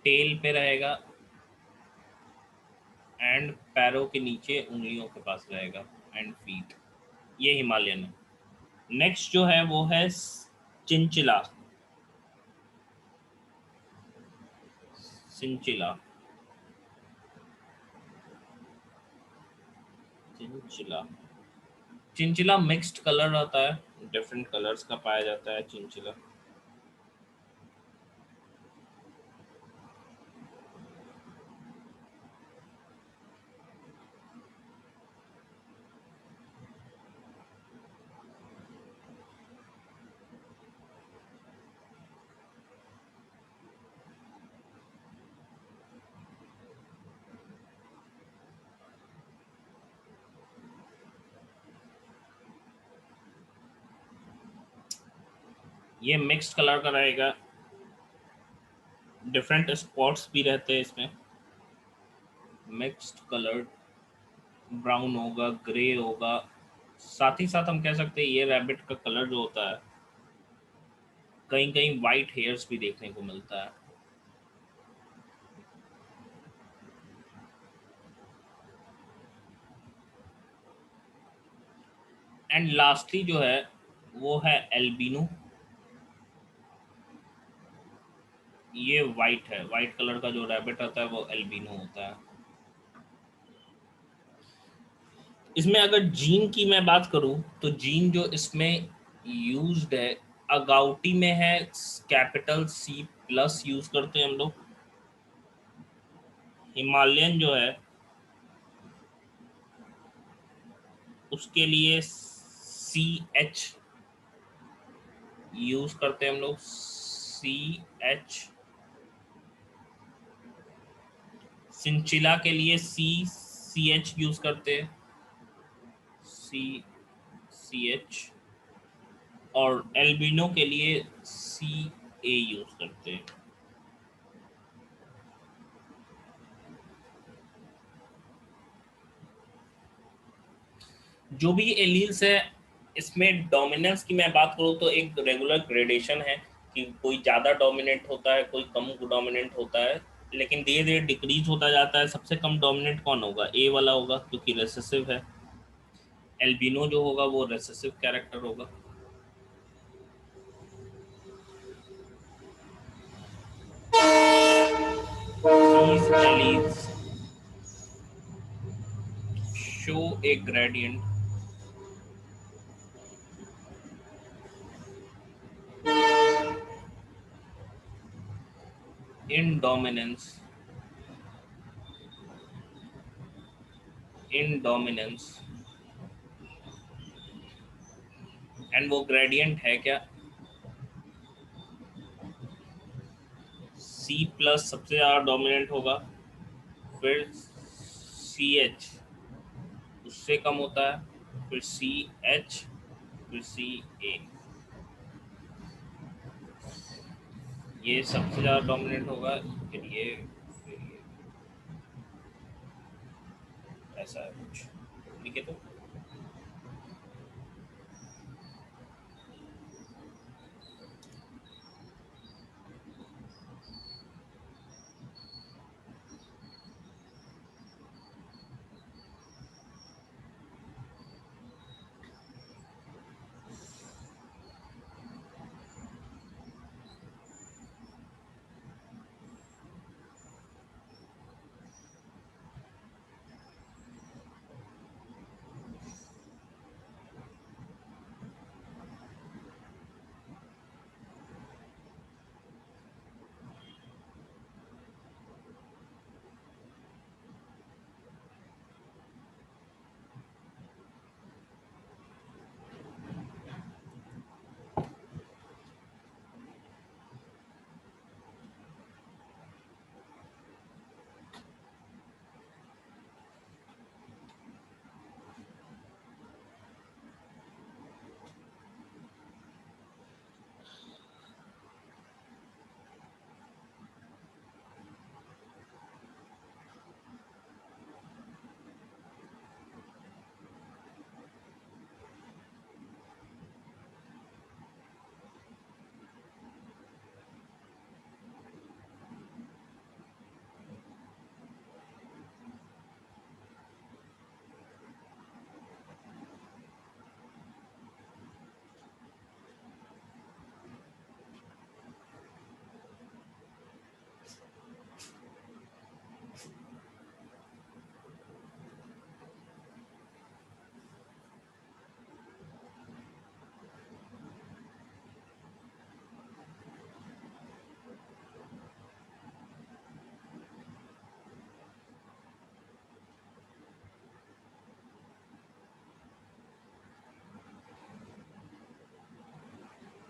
टेल पे रहेगा एंड पैरों के नीचे उंगलियों के पास रहेगा एंड फीट। ये हिमालयन है। नेक्स्ट जो है वो है chinchilla. Chinchilla, chinchilla. Chinchilla mixed colour रहता है, डिफरेंट कलर्स का पाया जाता है चिंचिला। ये मिक्स्ड कलर का रहेगा, डिफरेंट स्पॉट्स भी रहते हैं इसमें। मिक्स्ड कलर ब्राउन होगा, ग्रे होगा, साथ ही साथ हम कह सकते हैं ये रैबिट का कलर जो होता है, कहीं कहीं वाइट हेयर्स भी देखने को मिलता है। एंड लास्टली जो है वो है एल्बिनो। ये वाइट है, वाइट कलर का जो रैबिट होता है वो एल्बिनो होता है। इसमें अगर जीन की मैं बात करूं तो जीन जो इसमें यूज्ड है, अगाउटी में है कैपिटल C+ यूज करते हैं हम लोग। हिमालयन जो है उसके लिए CH यूज करते हैं हम लोग, CH। सिंचिला के लिए CH यूज करते हैं, CH। और एल्बिनो के लिए CA यूज करते हैं। जो भी एलील्स है इसमें डोमिनेंस की मैं बात करूँ तो एक रेगुलर ग्रेडेशन है कि कोई ज़्यादा डोमिनेंट होता है, कोई कम डोमिनेंट होता है, लेकिन धीरे धीरे डिक्रीज होता जाता है। सबसे कम डोमिनेंट कौन होगा? ए वाला होगा क्योंकि रेसेसिव है। एल्बिनो जो होगा वो रेसेसिव कैरेक्टर होगा। These alleles show a gradient in dominance and वो ग्रेडियंट है क्या? C+ सबसे ज़्यादा डोमिनेंट होगा, फिर CH उससे कम होता है, फिर CH, फिर CA। ये सबसे ज़्यादा डोमिनेंट होगा, फिर ये ऐसा है कुछ। ठीक है, तो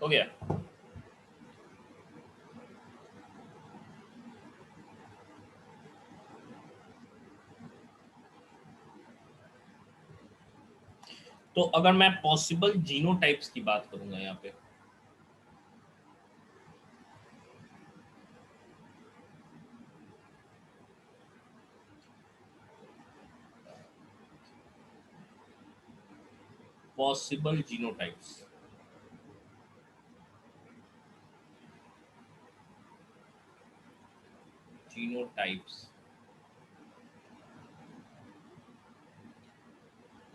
हो गया। तो अगर मैं पॉसिबल जीनोटाइप्स की बात करूंगा यहाँ पे, possible genotypes, genotypes,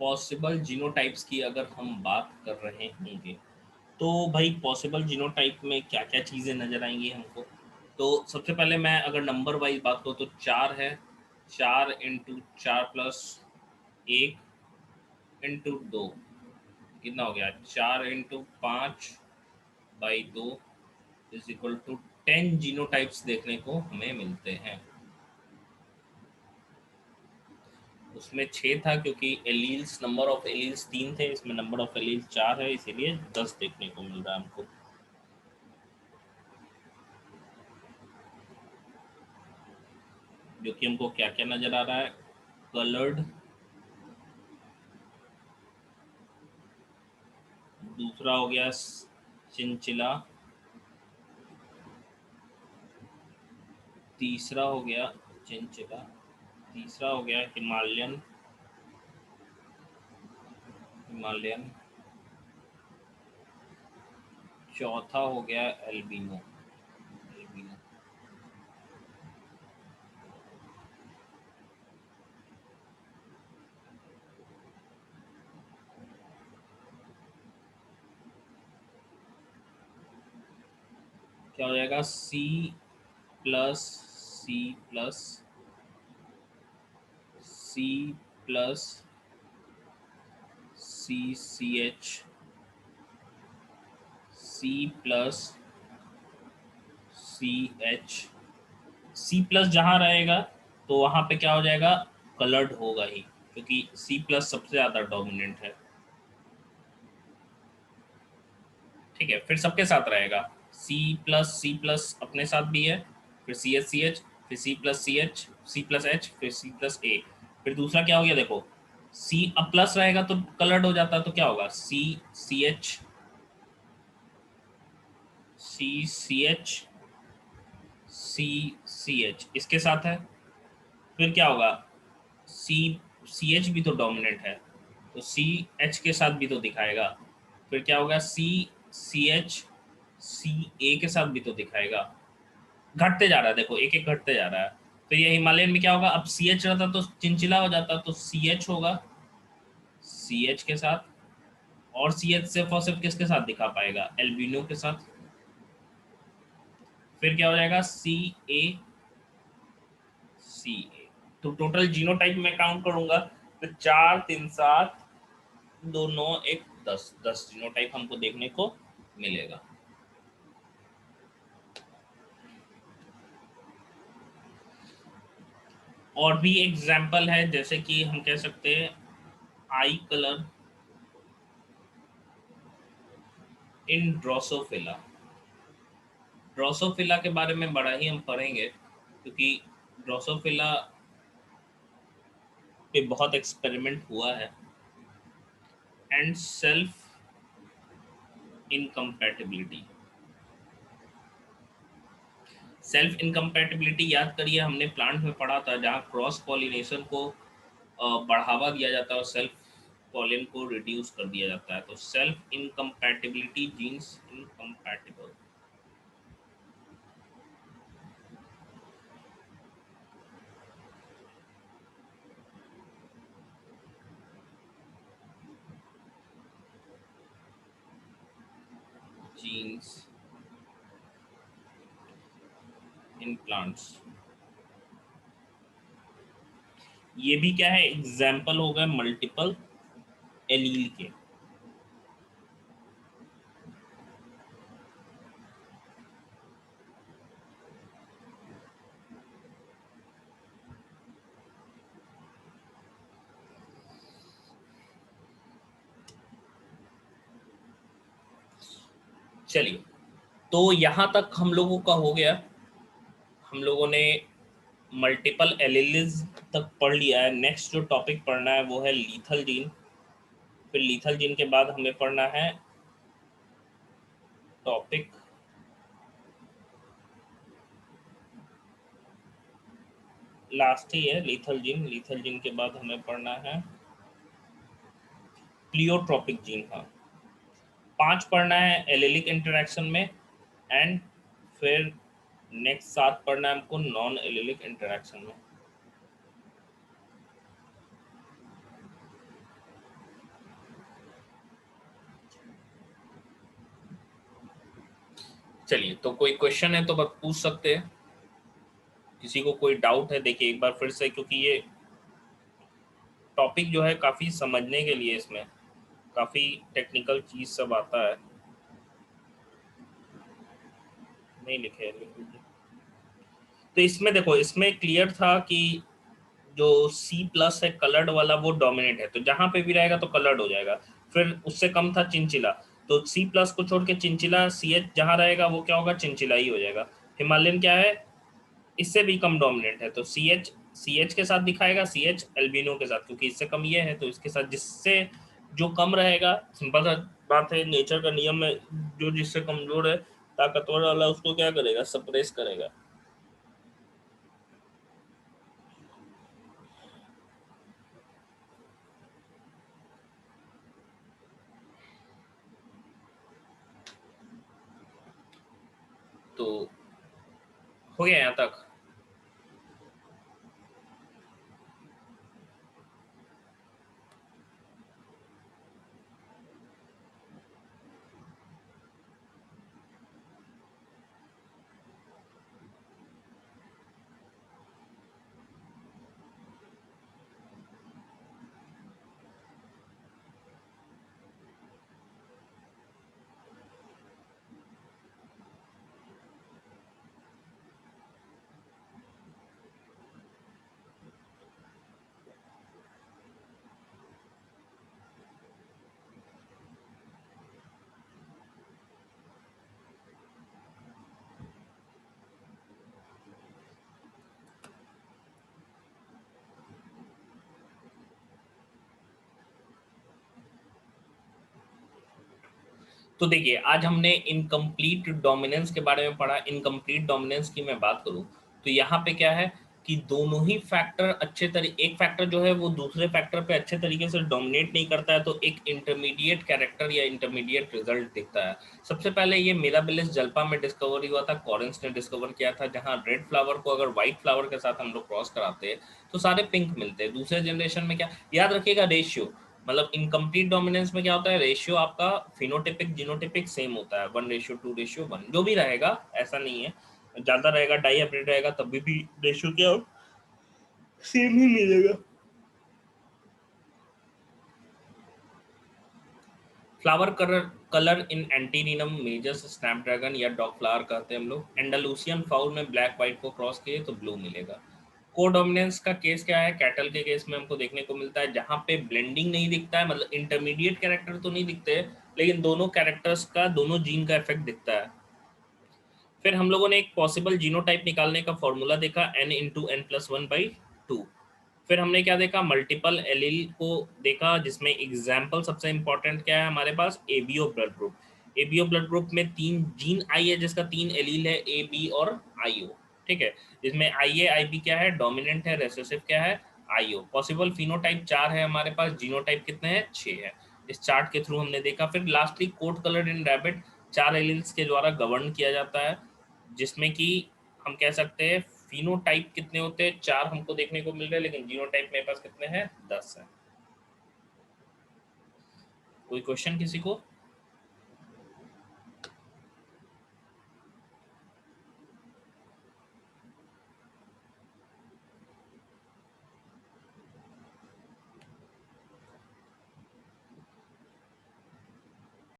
possible genotypes की अगर हम बात कर रहे होंगे, तो भाई पॉसिबल जीनोटाइप में क्या क्या चीज़ें नज़र आएंगी हमको। तो सबसे पहले मैं अगर नंबर वाइज बात करूँ तो 4 है, 4 × 4 + 1 × 2 कितना हो गया, 4 × 5/2 = 10 जीनोटाइप्स देखने को हमें मिलते हैं। उसमें 6 था क्योंकि एलील्स, नंबर ऑफ एलील्स 3 थे, इसमें नंबर ऑफ एलील्स 4 है, इसीलिए 10 देखने को मिल रहा है हमको। जो कि हमको क्या क्या नजर आ रहा है, कलर्ड, दूसरा हो गया चिंचिला, तीसरा हो गया चिंचिला, तीसरा हो गया हिमालयन, हिमालयन, चौथा हो गया एल्बिनो, एल्बिनो। क्या हो जाएगा, plus plus C plus H, plus H, plus जहाँ रहेगा तो वहाँ पे क्या हो जाएगा, कलर्ड होगा ही, क्योंकि सी प्लस सबसे ज़्यादा डोमिनेंट है। ठीक है, फिर सबके साथ रहेगा, सी प्लस अपने साथ भी है, फिर सी एच, फिर सी प्लस एच, फिर सी प्लस ए। फिर दूसरा क्या हो गया देखो, सी अब प्लस रहेगा तो कलर्ड हो जाता है, तो क्या होगा, C H, C H, C H इसके साथ है। फिर क्या होगा, सी एच भी तो डोमिनेंट है, तो सी एच के साथ भी तो दिखाएगा। फिर क्या होगा, सी एच, सी ए के साथ भी तो दिखाएगा। घटते जा रहा है, देखो एक एक घटते जा रहा है। फिर ये हिमालयन में क्या होगा, अब सी एच रहता तो चिंचिला हो जाता, तो सी एच होगा सी एच के साथ, और सी एच सिर्फ और सिर्फ किसके साथ दिखा पाएगा, एल्बिनो के साथ। फिर क्या हो जाएगा, ए, सी ए। तो टोटल जीनोटाइप में काउंट करूंगा तो 4 3 7 2 9 1 10, 10 जीनोटाइप हमको देखने को मिलेगा। और भी एग्जाम्पल है, जैसे कि हम कह सकते हैं आई कलर इन ड्रोसोफिला। ड्रोसोफिला के बारे में बड़ा ही हम पढ़ेंगे, क्योंकि ड्रोसोफिला पे बहुत एक्सपेरिमेंट हुआ है। And self incompatibility, self incompatibility याद करिए, हमने प्लांट में पढ़ा था, जहाँ क्रॉस पॉलिनेशन को बढ़ावा दिया जाता है और सेल्फ पॉलिन को रिड्यूस कर दिया जाता है। तो self incompatibility, genes incompatible, genes in plants. ये भी क्या है, एग्जाम्पल हो गए मल्टीपल एलील के। चलिए, तो यहाँ तक हम लोगों का हो गया। हम लोगों ने मल्टीपल एलिलीज तक पढ़ लिया है। नेक्स्ट जो टॉपिक पढ़ना है वो है लीथल जीन। फिर लीथल जीन के बाद हमें पढ़ना है टॉपिक लास्ट ही है लीथल जीन। लीथल जीन के बाद हमें पढ़ना है प्लियोट्रोपिक जीन। हाँ, 5 पढ़ना है एलिलिक इंटरेक्शन में, एंड फिर नेक्स्ट 7 पढ़ना है हमको नॉन एलिलिक इंटरेक्शन में। चलिए, तो कोई क्वेश्चन है तो बस पूछ सकते हैं। किसी को कोई डाउट है? देखिए एक बार फिर से, क्योंकि ये टॉपिक जो है काफ़ी समझने के लिए, इसमें काफ़ी टेक्निकल चीज़ सब आता है। नहीं लिखे है, लिख लीजिए। तो इसमें देखो, इसमें क्लियर था कि जो सी प्लस है कलर्ड वाला वो डोमिनेट है, तो जहां पे भी रहेगा तो कलर्ड हो जाएगा। फिर उससे कम था चिंचिला, तो सी प्लस को छोड़ के चिंचिला सी एच जहां रहेगा वो क्या होगा, चिंचिला ही हो जाएगा। हिमालयन क्या है, इससे भी कम डोमिनेंट है, तो सी एच के साथ दिखाएगा, सी एच एल्बिनो के साथ, क्योंकि इससे कम ये है तो इसके साथ, जिससे जो कम रहेगा, सिंपल सा बात है, नेचर का नियम है, जो जिससे कमजोर है ताकतवर वाला उसको क्या करेगा, सप्रेस करेगा। तो हो गया यहाँ तक। तो देखिए, आज हमने इनकम्प्लीट डोमिनेंस के बारे में पढ़ा। इनकम्प्लीट डोमिनेंस की मैं बात करूं तो यहाँ पे क्या है कि दोनों ही फैक्टर अच्छे तरीके, एक फैक्टर जो है वो दूसरे फैक्टर पे अच्छे तरीके से डोमिनेट नहीं करता है, तो एक इंटरमीडिएट कैरेक्टर या इंटरमीडिएट रिजल्ट दिखता है। सबसे पहले ये मिराबिलिस जल्पा में डिस्कवर हुआ था, कॉरेंस ने डिस्कवर किया था, जहाँ रेड फ्लावर को अगर व्हाइट फ्लावर के साथ हम लोग क्रॉस कराते हैं तो सारे पिंक मिलते हैं। दूसरे जनरेशन में क्या, याद रखिएगा रेशियो, मतलब इनकम्प्लीट डोमिनेंस में क्या होता है, रेशियो आपका फिनोटिपिक जीनोटिपिक सेम होता है, 1:2:1 जो भी रहेगा, ऐसा नहीं है। ज्यादा रहेगा, डाई हाइब्रिड रहेगा, तब भी रेशियो क्या हो, सेम ही मिलेगा। Flower colour, colour in Antirrhinum majus snapdragon या डॉग फ्लावर कहते हैं हम लोग। एंडालूसियन फाउल में ब्लैक व्हाइट को क्रॉस किए तो ब्लू मिलेगा। कोडोमिनेंस का केस क्या है, कैटल के केस में हमको देखने को मिलता है, जहां पे ब्लेंडिंग नहीं दिखता है, मतलब इंटरमीडिएट कैरेक्टर तो नहीं दिखते, लेकिन दोनों कैरेक्टर्स का, दोनों जीन का इफेक्ट दिखता है। फिर हम लोगों ने एक पॉसिबल जीनोटाइप निकालने का फॉर्मूला देखा, n × n+1/2। फिर हमने क्या देखा, मल्टीपल एलील को देखा, जिसमें एग्जाम्पल सबसे इंपॉर्टेंट क्या है हमारे पास, ABO blood group. ABO blood group में 3 जीन आई है, जिसका 3 एलील है, ए बी और आईओ। ठीक है, जिसमें आई ए आई बी क्या है, डोमिनेंट है, रेसेसिव क्या है, आईओ। पॉसिबल फिनोटाइप 4 है हमारे पास, जीनोटाइप कितने हैं, 6 है। इस चार्ट के थ्रू हमने देखा। फिर lastly coat colour in rabbit 4 alleles के द्वारा गवर्न किया जाता है, जिसमें कि हम कह सकते हैं फिनोटाइप कितने होते हैं, 4 हमको देखने को मिल रहे हैं, लेकिन जीनोटाइप मेरे पास कितने हैं, 10 है। कोई क्वेश्चन किसी को?